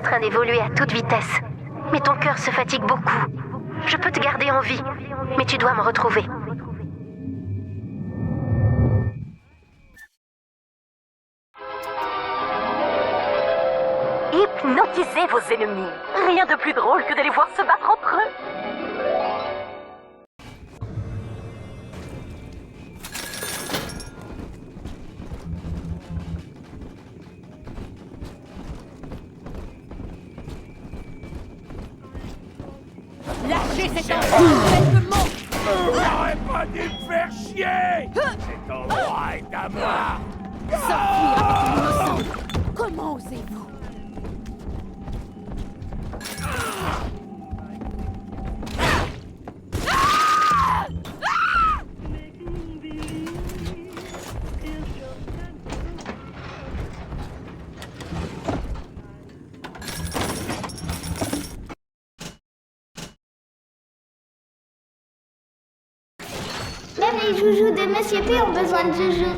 train d'évoluer à toute vitesse. Mais ton cœur se fatigue beaucoup. Je peux te garder en vie, mais tu dois me retrouver. Hypnotisez vos ennemis. Rien de plus drôle que de les voir se battre entre eux. Lâchez cet enfant, faites mon... T'aurais pas dû me faire chier. Cet endroit est à moi. S'enfuir avec une innocente. Comment osez-vous? Même les joujoux de Monsieur P ont besoin de joujoux.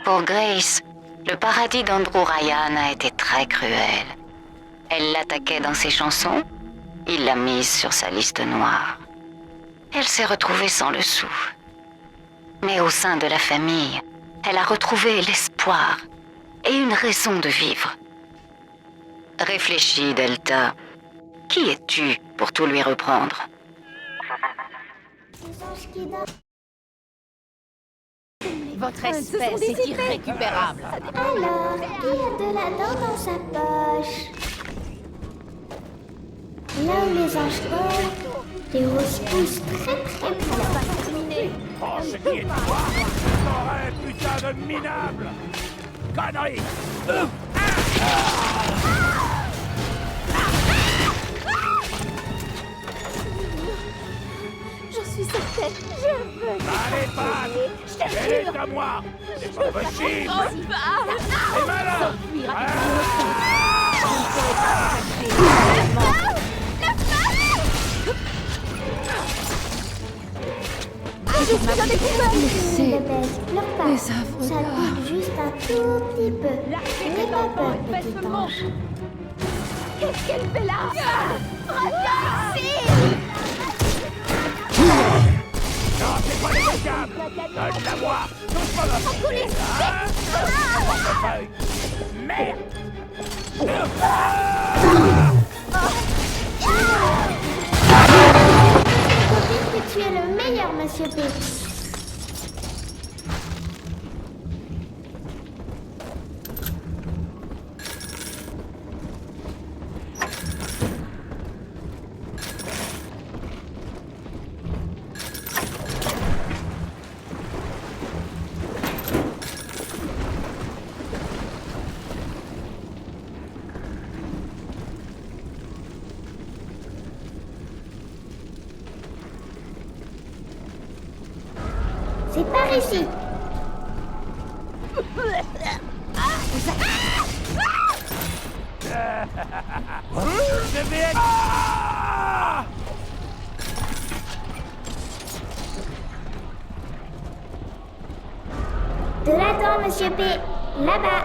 Pour Grace, le paradis d'Andrew Ryan a été très cruel. Elle l'attaquait dans ses chansons, il l'a mise sur sa liste noire. Elle s'est retrouvée sans le sou. Mais au sein de la famille, elle a retrouvé l'espoir et une raison de vivre. Réfléchis, Delta. Qui es-tu pour tout lui reprendre? Les anges qui dansent. Votre espèce est irrécupérable. Alors, qui a de la dent dans sa poche? Là où les anges volent, les roses poussent très très près. Oh, ce qui est toi. T'aurais un putain de minable. Connerie. J'en suis certaine. Je veux. Allez, Pat. Elle est à moi. C'est pas possible. C'est malin. S'enfuir avec une innocente. Je ne pourrai pas vous cacher. Je suis un découvert. Bébête, pleure pas. Ça pique juste un tout petit peu. N'aie pas peur, petit ange. Qu'est-ce qu'elle fait là? Non, c'est pas négociable. Donne-la moi. Touche pas ma merde. Copine que tu es le meilleur, Monsieur P. C'est par ici. Je vais être... Ah! De la dent, Monsieur P. Là-bas.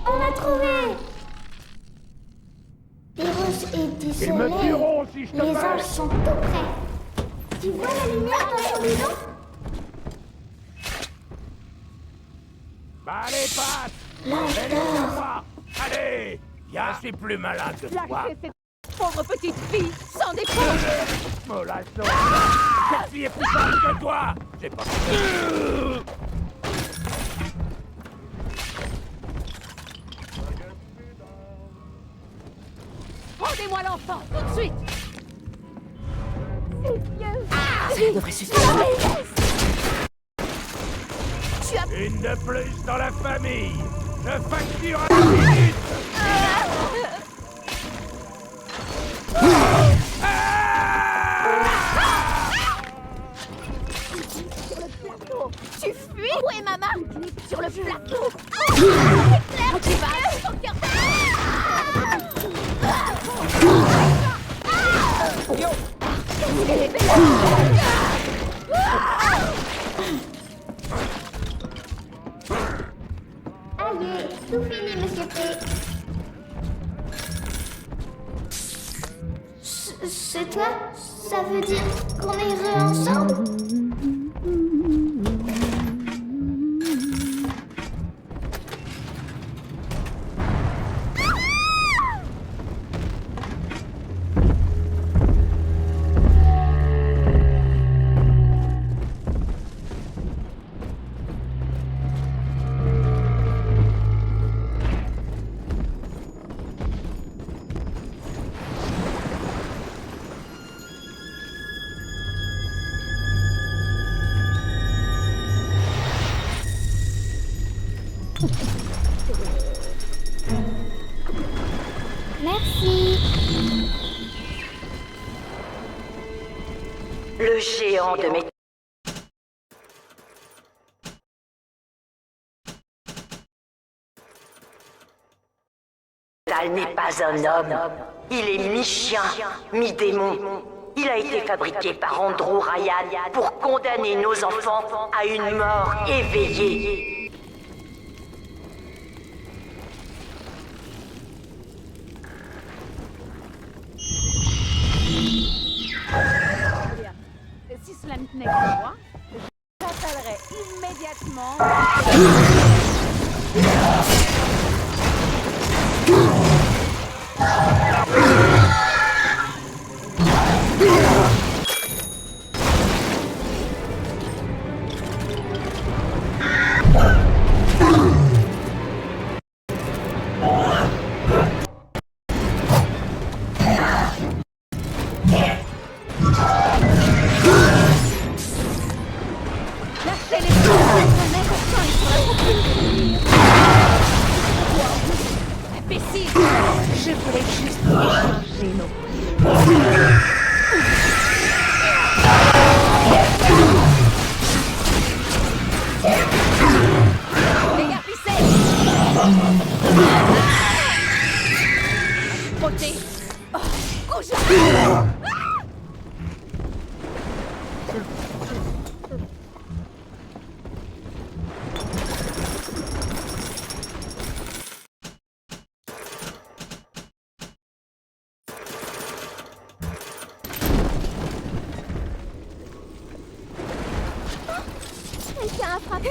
On l'a trouvé. Des roses et du Ils me soleil. tueront si je te Les bats. anges sont tout près. Tu vois la lumière dans son bidon? Bah, allez, Pat. Là, je Elle est à dors. moi. Allez. Je suis plus malin que toi. pauvre petite fille, sans défense. Mollasson. Cette fille est plus forte que toi. J'ai pas... Rendez-moi l'enfant, tout de suite. Ça devrait suffire. Une de plus dans la famille. Je facture à la minute. Tu fuis? Où est maman? Sur le plateau. Claire, tu vas ton cœur. Allez, tout fini, monsieur P. C'est toi? Ça veut dire qu'on est ensemble? Merci. Le géant de métal n'est pas un homme. Il est mi-chien, mi-démon. Il a été fabriqué par Andrew Ryan pour condamner nos enfants à une mort éveillée. Si cela ne tenait qu'à moi, j'appellerais immédiatement... Imbécile! Je voulais juste échanger nos... Dégarpissez! Beauté! Oh, couche! Quelqu'un a frappé.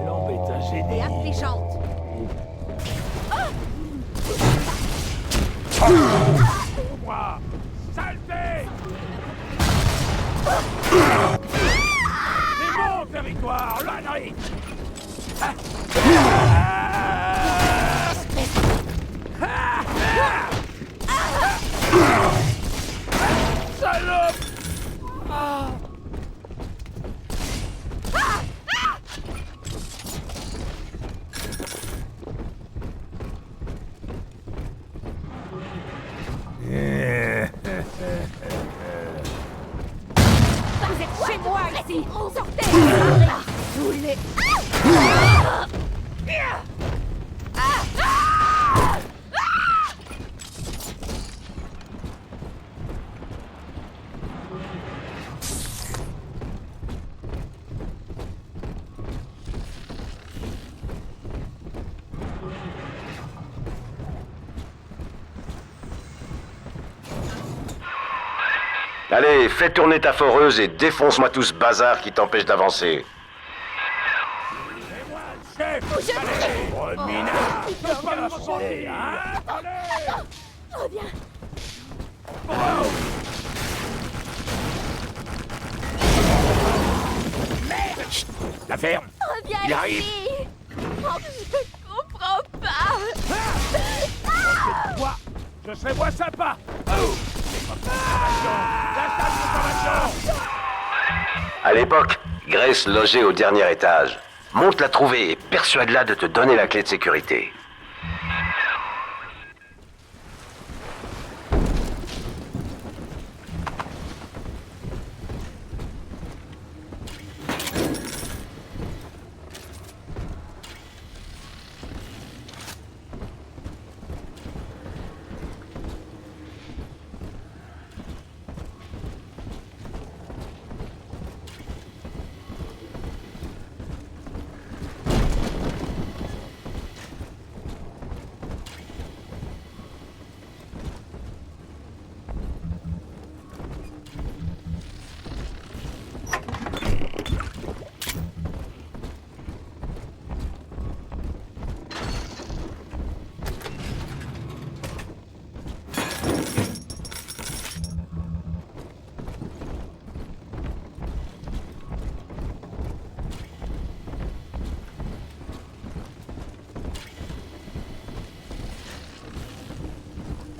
L'embête un Et génie. affligeante! Pour moi. Saleté. C'est mon territoire, l'ânerie. Salope. Vous êtes chez moi ici! Sortez! Vous les... Allez, fais tourner ta foreuse et défonce-moi tout ce bazar qui t'empêche d'avancer. Chef. Allez, minard! Tu vas pas lâcher, hein? Reviens. Merde! Chut, la ferme! Reviens Il arrive. ici. Oh, je comprends pas. Quoi? Je serai moins sympa! Oh! L'instant de conservation! À l'époque, Grace logeait au dernier étage. Monte la trouver et persuade-la de te donner la clé de sécurité.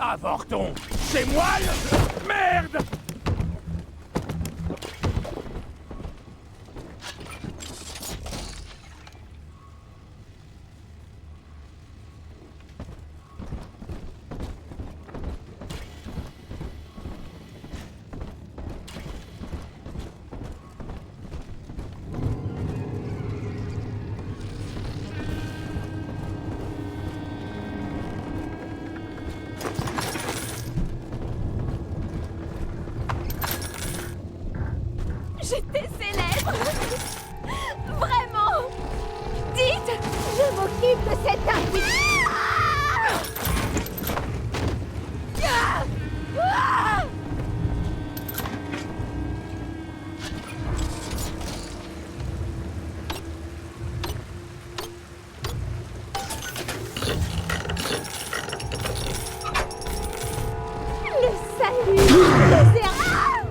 Avorton! C'est moi le... Merde! J'étais célèbre. Vraiment. Dites. Je m'occupe de cette artiste. Le salut des erreurs.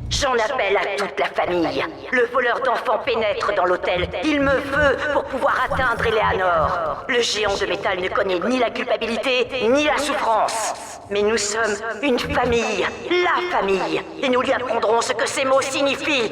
J'en appelle à toute la famille. Le voleur d'enfants pénètre dans l'hôtel. Il me veut pour pouvoir atteindre Eleanor. Le géant de métal ne connaît ni la culpabilité, ni la souffrance. Mais nous sommes une famille, la famille. Et nous lui apprendrons ce que ces mots signifient.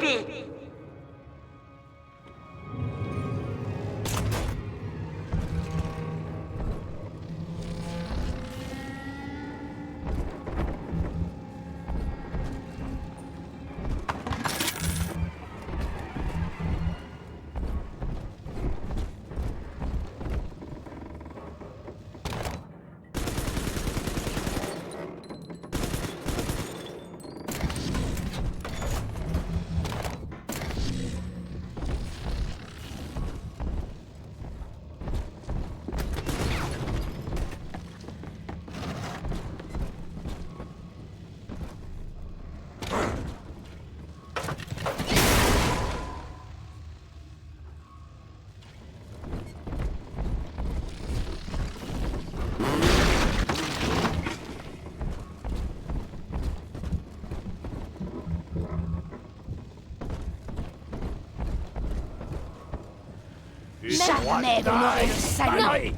Jamais vous n'aurez le salut.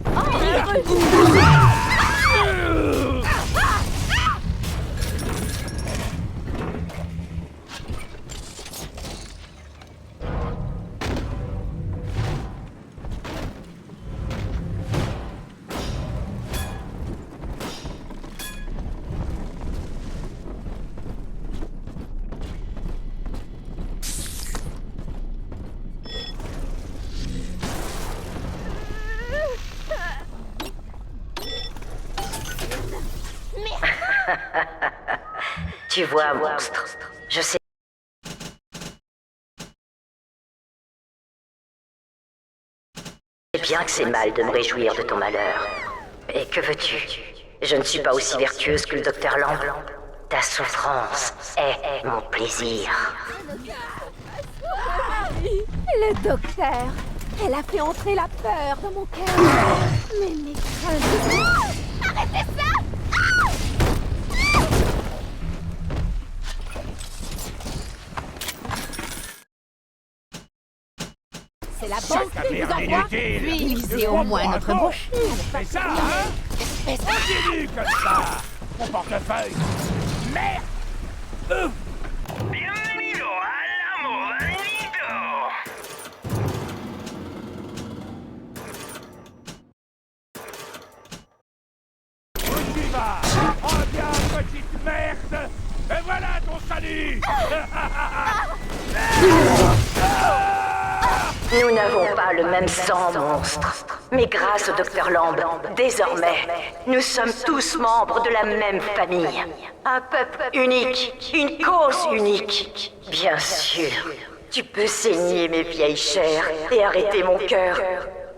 Tu vois, monstre, je sais bien que c'est mal de me réjouir de ton malheur. Et que veux-tu? Je ne suis pas aussi vertueuse que le docteur Lamb. Ta souffrance est mon plaisir. Le docteur, elle a fait entrer la peur dans mon cœur. Mais mes craintes... Arrêtez ça! C'est la banque qui vous envoie. Puis lisez au moins notre brochure. C'est ça, hein? Continue comme ça! Mon portefeuille! Merde! Bienvenido a la Modanito. Où tu vas? Reviens, petite merde! Et voilà ton salut! Nous n'avons pas le même sang, monstre. Mais grâce au docteur Lamb, désormais, nous sommes tous membres de la même famille. Un peuple unique, une cause unique. Bien sûr, tu peux saigner mes vieilles chairs et arrêter mon cœur.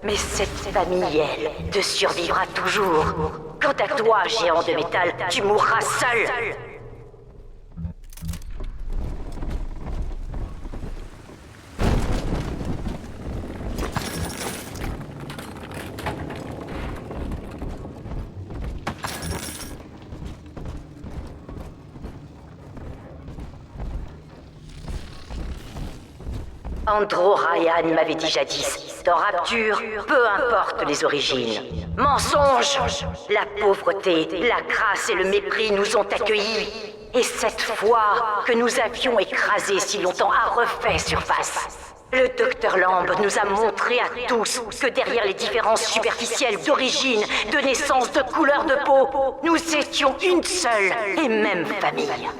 Mais cette famille, elle, te survivra toujours. Quant à toi, géant de métal, tu mourras seul. Andro Ryan m'avait dit jadis, dans Rapture, peu importe les origines. Mensonge! La pauvreté, la crasse et le mépris nous ont accueillis. Et cette foi que nous avions écrasée si longtemps a refait surface. Le docteur Lamb nous a montré à tous que derrière les différences superficielles d'origine, de naissance, de couleur de peau, nous étions une seule et même famille.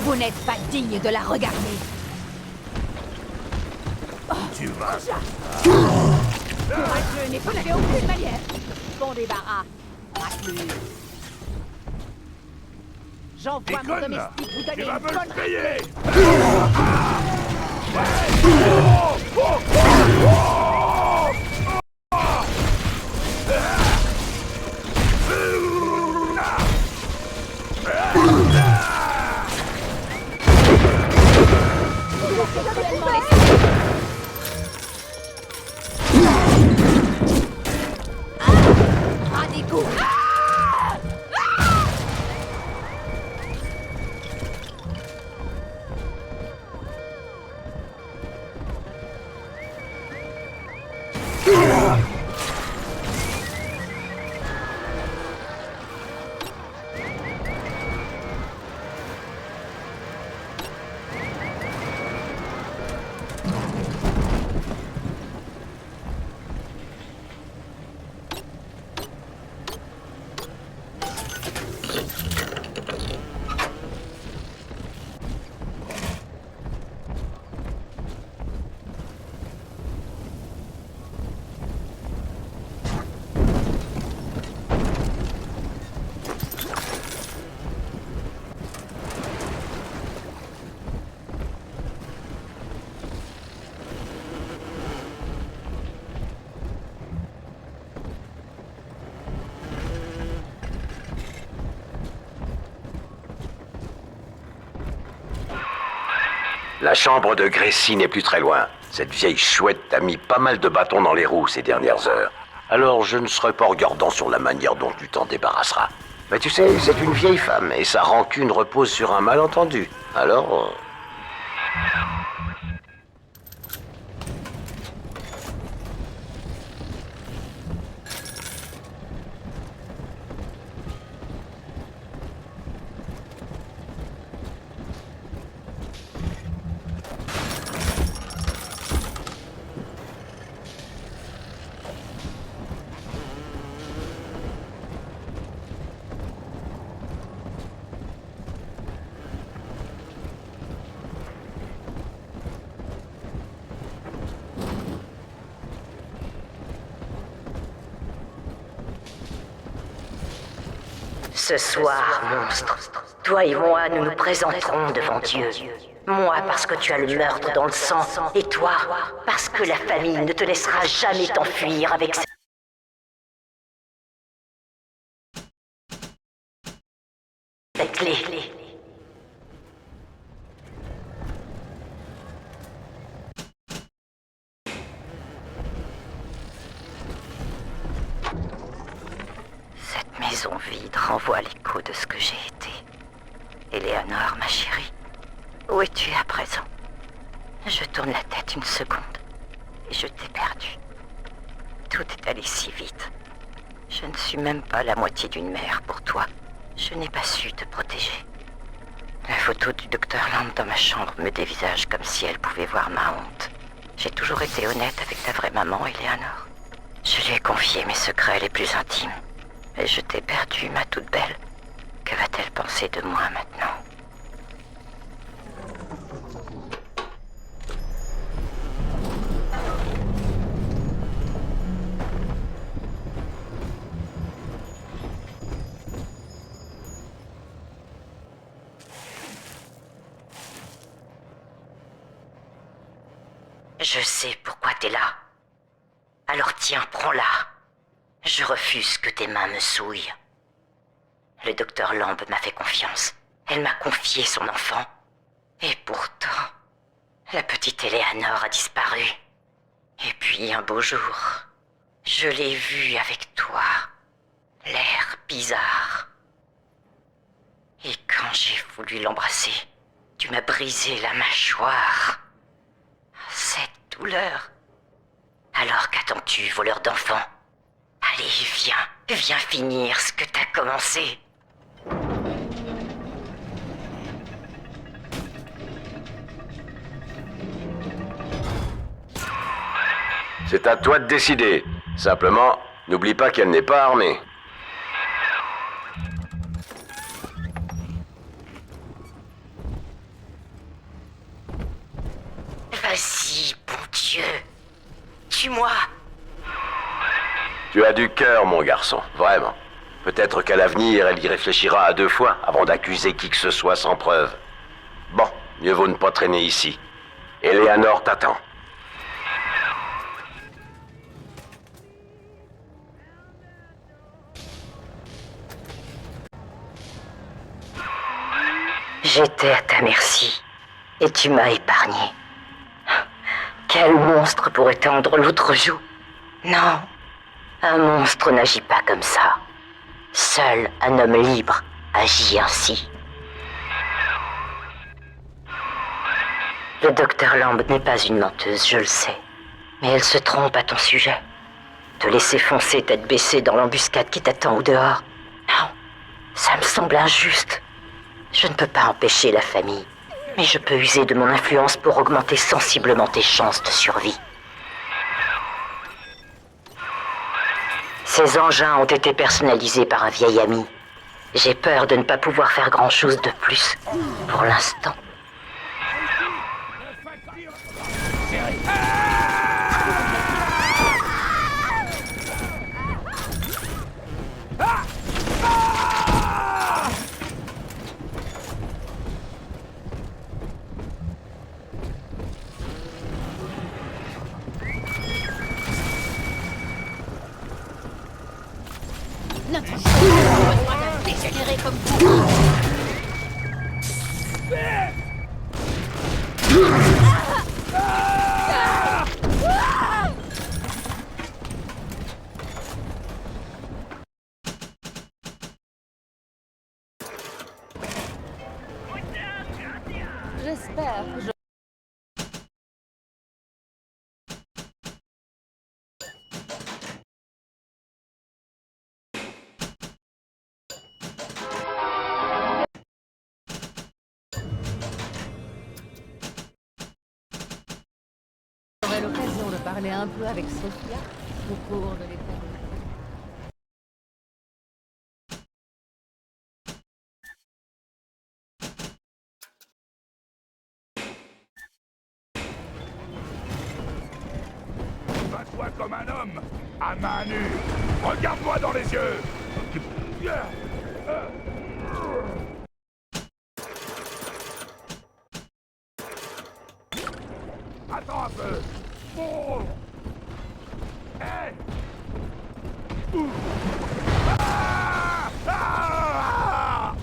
Vous n'êtes pas digne de la regarder. Tu vas... Je n'ai pas de aucune manière. Bon débarras. À plus. J'envoie mon Déconne! domestique vous Tu donner vas une me bonne... le payer! Ah, des coups. La chambre de Gracie n'est plus très loin. Cette vieille chouette t'a mis pas mal de bâtons dans les roues ces dernières heures. Alors je ne serai pas regardant sur la manière dont tu t'en débarrasseras. Mais tu sais, c'est une vieille femme et sa rancune repose sur un malentendu. Alors... Ce soir, monstre, toi et moi, nous nous présenterons devant Dieu. Moi parce que tu as le meurtre dans le sang, et toi parce que la famille ne te laissera jamais t'enfuir avec maison vide renvoie l'écho de ce que j'ai été. Éléonore, ma chérie, où es-tu à présent? Je tourne la tête une seconde et je t'ai perdu. Tout est allé si vite. Je ne suis même pas la moitié d'une mère pour toi. Je n'ai pas su te protéger. La photo du docteur Lamb dans ma chambre me dévisage comme si elle pouvait voir ma honte. J'ai toujours été honnête avec ta vraie maman, Éléonore. Je lui ai confié mes secrets les plus intimes. Et je t'ai perdue, ma toute belle. Que va-t-elle penser de moi maintenant? Je sais pourquoi t'es là. Alors tiens, prends-la. Je refuse que tes mains me souillent. Le docteur Lamb m'a fait confiance. Elle m'a confié son enfant. Et pourtant, la petite Éléonore a disparu. Et puis un beau jour, je l'ai vue avec toi. L'air bizarre. Et quand j'ai voulu l'embrasser, tu m'as brisé la mâchoire. Cette douleur. Alors qu'attends-tu, voleur d'enfants? Allez, viens finir ce que t'as commencé. C'est à toi de décider. Simplement, n'oublie pas qu'elle n'est pas armée. Vas-y, bon Dieu. Tue-moi. Tu as du cœur, mon garçon, vraiment. Peut-être qu'à l'avenir, elle y réfléchira à 2 fois avant d'accuser qui que ce soit sans preuve. Bon, mieux vaut ne pas traîner ici. Éléonore t'attend. J'étais à ta merci, et tu m'as épargné. Quel monstre pourrait tendre l'autre joue? Non, un monstre n'agit pas comme ça. Seul un homme libre agit ainsi. Le docteur Lamb n'est pas une menteuse, je le sais. Mais elle se trompe à ton sujet. Te laisser foncer tête baissée dans l'embuscade qui t'attend au dehors. Non, ça me semble injuste. Je ne peux pas empêcher la famille, mais je peux user de mon influence pour augmenter sensiblement tes chances de survie. Ces engins ont été personnalisés par un vieil ami. J'ai peur de ne pas pouvoir faire grand-chose de plus, pour l'instant. J'espère que je... J'aurai l'occasion de parler un peu avec Sophia au cours de l'été. Bats-toi comme un homme, à main nue. Regarde-moi dans les yeux. Attends un peu. Oh. Hey. Ah. Ah.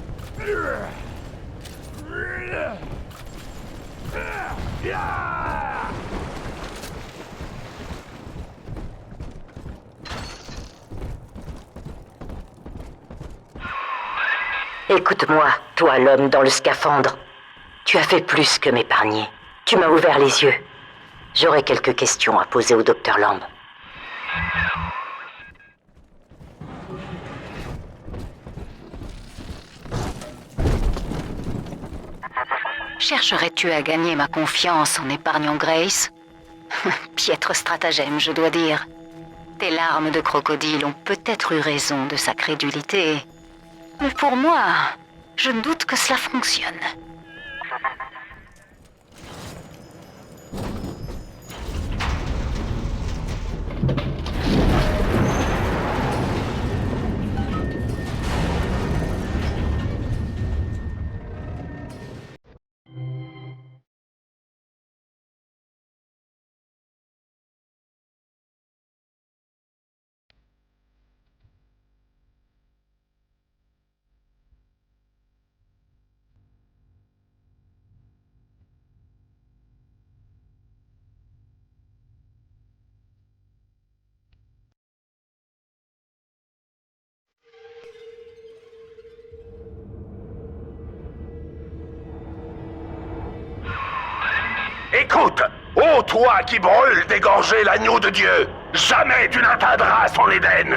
Écoute-moi, toi l'homme dans le scaphandre. Tu as fait plus que m'épargner. Tu m'as ouvert les yeux. J'aurais quelques questions à poser au docteur Lamb. Chercherais-tu à gagner ma confiance en épargnant Grace? Piètre stratagème, je dois dire. Tes larmes de crocodile ont peut-être eu raison de sa crédulité. Mais pour moi, je doute que cela fonctionne. Écoute, ô toi qui brûles d'égorger l'agneau de Dieu, jamais tu n'atteindras son Éden.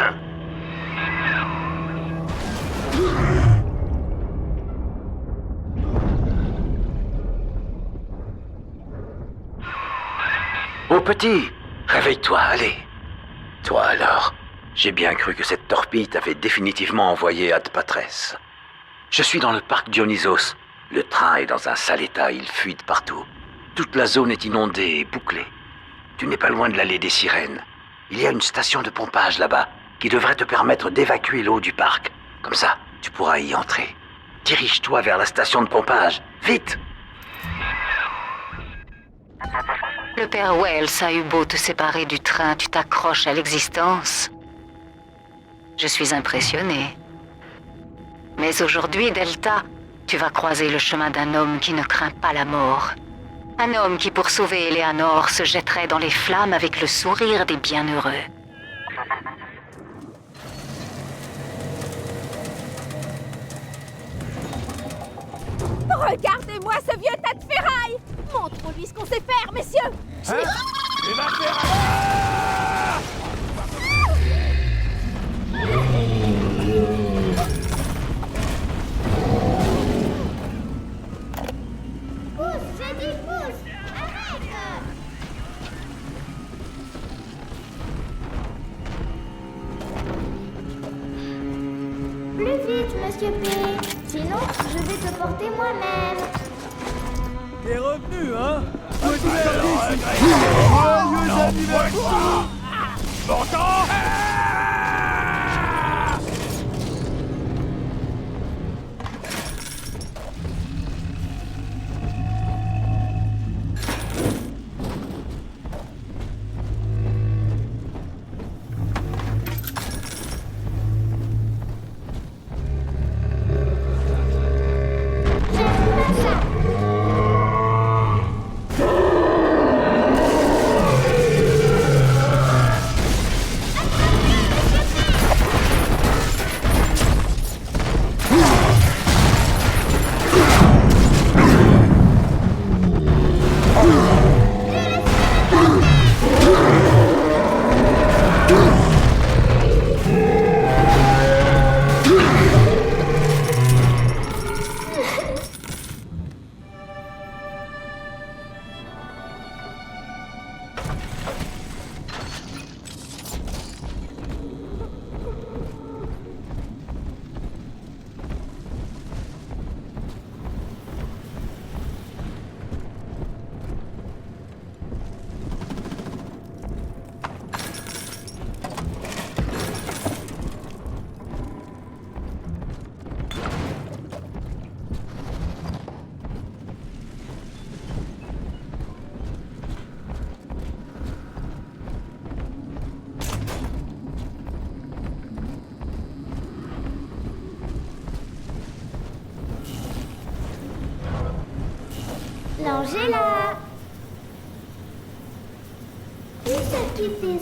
Ô petit, réveille-toi, allez. Toi alors, j'ai bien cru que cette torpille t'avait définitivement envoyé à Patresse. Je suis dans le parc Dionysos. Le train est dans un sale état, il fuit de partout. Toute la zone est inondée et bouclée. Tu n'es pas loin de l'allée des sirènes. Il y a une station de pompage là-bas qui devrait te permettre d'évacuer l'eau du parc. Comme ça, tu pourras y entrer. Dirige-toi vers la station de pompage. Vite! Le père Wells a eu beau te séparer du train, tu t'accroches à l'existence. Je suis impressionnée. Mais aujourd'hui, Delta, tu vas croiser le chemin d'un homme qui ne craint pas la mort. Un homme qui, pour sauver Eleanor, se jetterait dans les flammes avec le sourire des bienheureux. Regardez-moi ce vieux tas de ferraille! Montrons-lui ce qu'on sait faire, messieurs! Il va faire... Pousse, j'ai dit pousse! Arrête! Plus vite, monsieur P. Sinon, je vais te porter moi-même. T'es revenu, hein? Pourtant... L'Angela! Qui c'est qui fait